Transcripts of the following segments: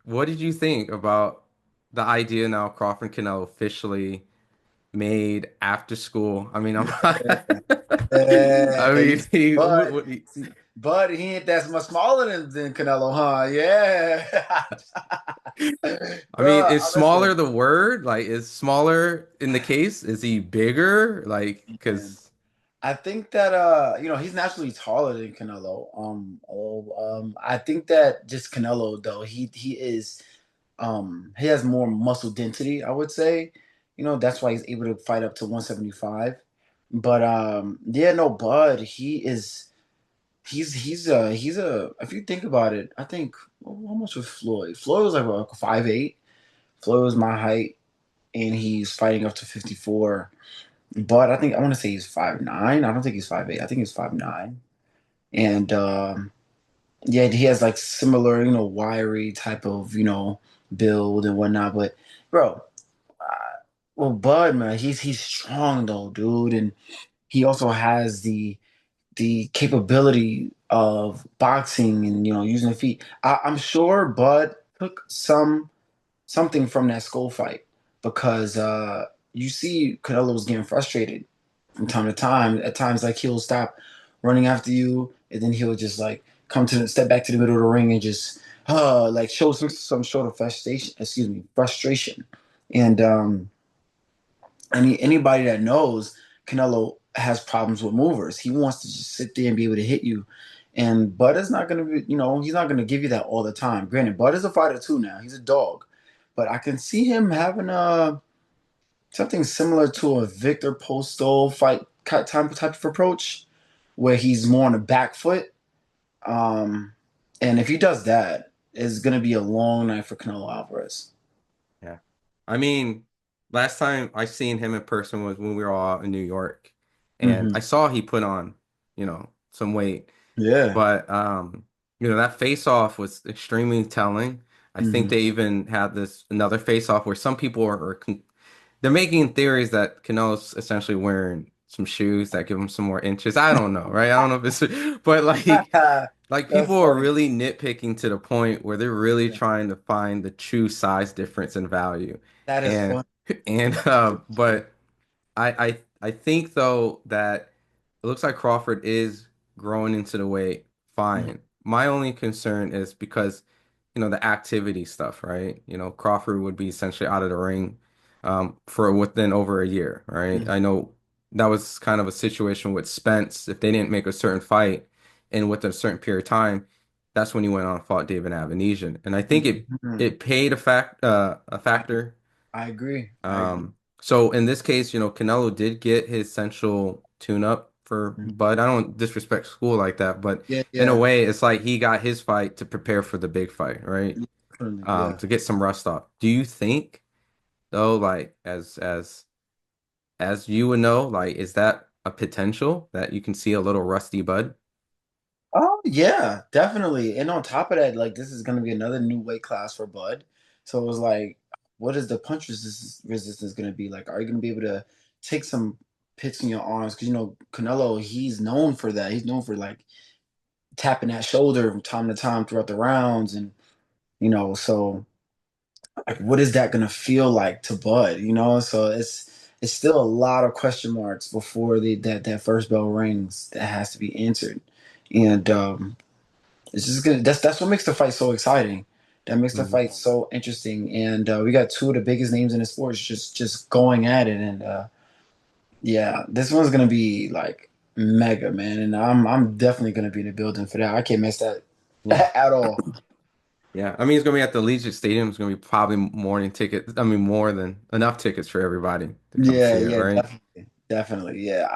what did you think about the idea now Crawford and Canelo officially made after school? I mean, I'm I Yeah, mean, but but he ain't that much smaller than Canelo, huh? Yeah. I mean, Bro, is smaller listen, the word? Like, is smaller in the case? Is he bigger? Like, man. because I think that he's naturally taller than Canelo. I think that just Canelo though, he has more muscle density, I would say. That's why he's able to fight up to 175. But yeah, no, Bud, he's a if you think about it, I think how much was Floyd? Floyd was like what, 5'8". Floyd was my height and he's fighting up to 54. But I want to say he's 5'9". I don't think he's 5'8". I think he's 5'9". And yeah, he has like similar, wiry type of, build and whatnot. But bro, well, Bud, man, he's strong though, dude, and he also has the capability of boxing and using the feet. I'm sure Bud took something from that skull fight because you see Canelo was getting frustrated from time to time. At times, like he'll stop running after you, and then he'll just like come to step back to the middle of the ring and just like show some sort of frustration. Excuse me, frustration. And anybody that knows Canelo has problems with movers. He wants to just sit there and be able to hit you. And Bud is not going to be, he's not going to give you that all the time. Granted, Bud is a fighter too now. He's a dog. But I can see him having something similar to a Victor Postol fight type of approach where he's more on the back foot. Um, and if he does that, it's going to be a long night for Canelo Alvarez. yeah. I mean, last time I seen him in person was when we were all out in New York, and Hmm. I saw he put on, some weight. Yeah. But that face off was extremely telling. I think Hmm. they even had this another face off where some people they're making theories that Canelo's essentially wearing some shoes that give him some more inches. I don't know, right? I don't know if it's, but like That's people are funny. really nitpicking to the point where they're really Yeah. trying to find the true size difference in value. That is And fun. but I think though that it looks like Crawford is growing into the weight Mhm. fine. My only concern is because the activity stuff, right? Crawford would be essentially out of the ring for within over a year, right? I know that was kind of a situation with Spence. If they didn't make a certain fight and within a certain period of time, that's when he went on and fought David Avenesian. And I think it Mhm. it paid a I, factor. I agree. I agree. So in this case, Canelo did get his essential tune-up for Mhm. Bud. I don't disrespect school like that, but Yeah, in a yeah. way, it's like he got his fight to prepare for the big fight, right? Yeah, definitely, yeah. To get some rust off. Do you think though, like as you would know, like is that a potential that you can see a little rusty Bud? Oh yeah, definitely. And on top of that, like this is gonna be another new weight class for Bud. So it was like, what is the punch resistance gonna be like? Are you gonna be able to take some hits in your arms? Because Canelo, he's known for that. He's known for like tapping that shoulder from time to time throughout the rounds, and so like what is that gonna feel like to Bud? So it's still a lot of question marks before that first bell rings that has to be answered. And it's just gonna that's what makes the fight so exciting. That makes the Mhm. fight so interesting. And we got two of the biggest names in the sports just going at it. And yeah, this one's gonna be like mega, man. And I'm definitely gonna be in the building for that. I can't miss that Yeah. at all. Yeah. I mean, it's gonna be at the Legion Stadium. It's gonna be probably more than tickets. I mean, more than enough tickets for everybody to come Yeah, see it, yeah, right? definitely. Definitely. Yeah.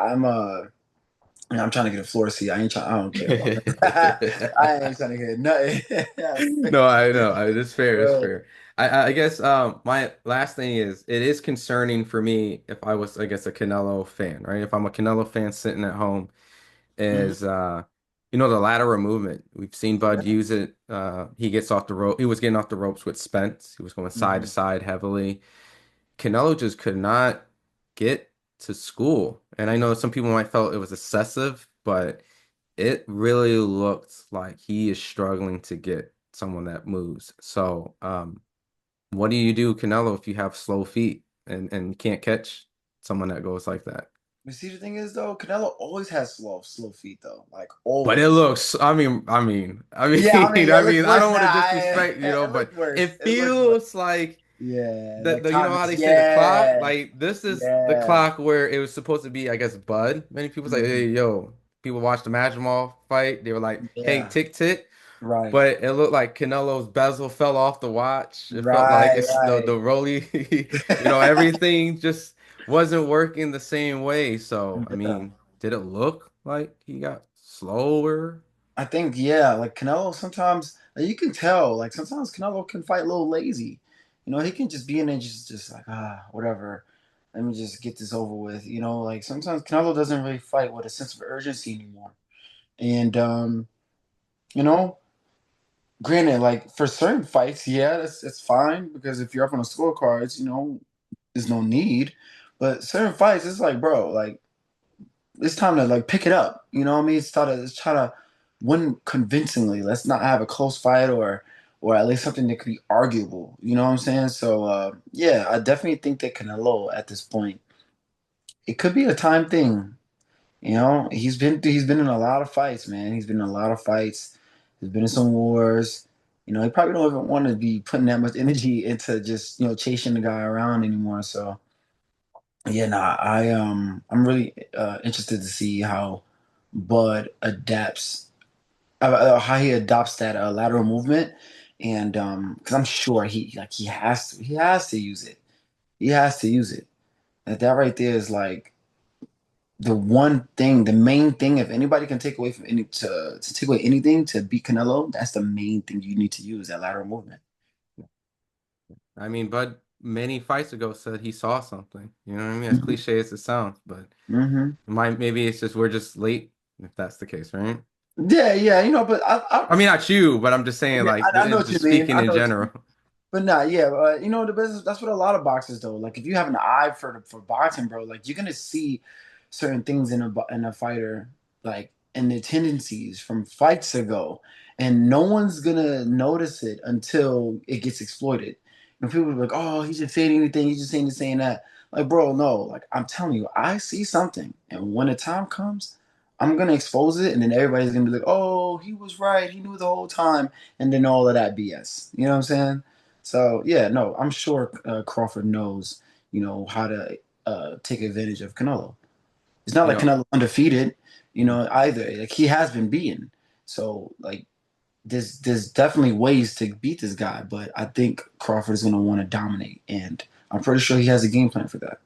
I'm trying to get a floor seat. I don't care about that. I ain't trying to get nothing. No, I know. That's fair. That's Bro. fair. I guess my last thing is it is concerning for me if I was, I guess, a Canelo fan, right? If I'm a Canelo fan sitting at home, Mhm. is the lateral movement. We've seen Bud Yeah. use it. He gets off the rope. He was getting off the ropes with Spence. He was going side to Mhm. side heavily. Canelo just could not get to school. And I know some people might felt it was excessive, but it really looked like he is struggling to get someone that moves. So, what do you do, Canelo, if you have slow feet and you can't catch someone that goes like that? But see, the thing is though, Canelo always has slow feet though, like But it always. looks, Yeah, I mean, I it looks mean, I worse don't want now. to disrespect, It but looks worse. it It looks worse. feels like Yeah, the, like the you know time how is. they say the clock? Yeah, Like this is the yeah. clock where it was supposed to be, I guess, Bud. Many people say, hey, Mhm. yo, people watched the Majimov fight. They were like, hey, Yeah, tick tick. right, But it looked like Canelo's bezel fell off the watch. It felt like right, it's the right. Rolly, everything just wasn't working the same way. So, I Yeah. mean, did it look like he got slower? I think yeah, like Canelo sometimes you can tell like sometimes Canelo can fight a little lazy. You know, he can just be in there just like whatever. Let me just get this over with. You know, like sometimes Canelo doesn't really fight with a sense of urgency anymore. And you know, granted, like for certain fights, yeah, that's fine because if you're up on the scorecards, you know, there's no need. But certain fights, it's like, bro, like it's time to like pick it up. You know what I mean? Let's try to win convincingly. Let's not have a close fight or at least something that could be arguable. You know what I'm saying? So yeah, I definitely think that Canelo at this point, it could be a time thing. You know, he's been in a lot of fights, man. He's been in a lot of fights. He's been in some wars. You know, he probably don't even want to be putting that much energy into just, chasing the guy around anymore. So yeah, nah, I'm really interested to see how Bud adapts, how he adopts that lateral movement, and because I'm sure he has to use it. He has to use it. That right there is like the one thing, the main thing. If anybody can take away from any to take away anything to beat Canelo, that's the main thing you need to use, that lateral movement. I mean, Bud many fights ago said he saw something. You know what I mean? As cliche as it sounds, but Hmm. maybe it's just we're just late if that's the case, right? Yeah, yeah, but I mean, not you, but I'm just saying, yeah, like, I know what you just mean. speaking I in know what you general. mean. But nah, yeah, the business. That's what a lot of boxers though. Like if you have an eye for boxing, bro, like you're gonna see certain things in a fighter, like and the tendencies from fights ago, and no one's gonna notice it until it gets exploited. People are like, "Oh, he's just saying anything. He's just saying this, saying that." Like, bro, no. Like I'm telling you, I see something, and when the time comes, I'm gonna expose it, and then everybody's gonna be like, "Oh, he was right. He knew the whole time." And then all of that BS. You know what I'm saying? So yeah, no, I'm sure Crawford knows, how to take advantage of Canelo. It's not You like know, Canelo undefeated, mm, either. Like he has been beaten. So like there's definitely ways to beat this guy, but I think Crawford is gonna want to dominate, and I'm pretty sure he has a game plan for that.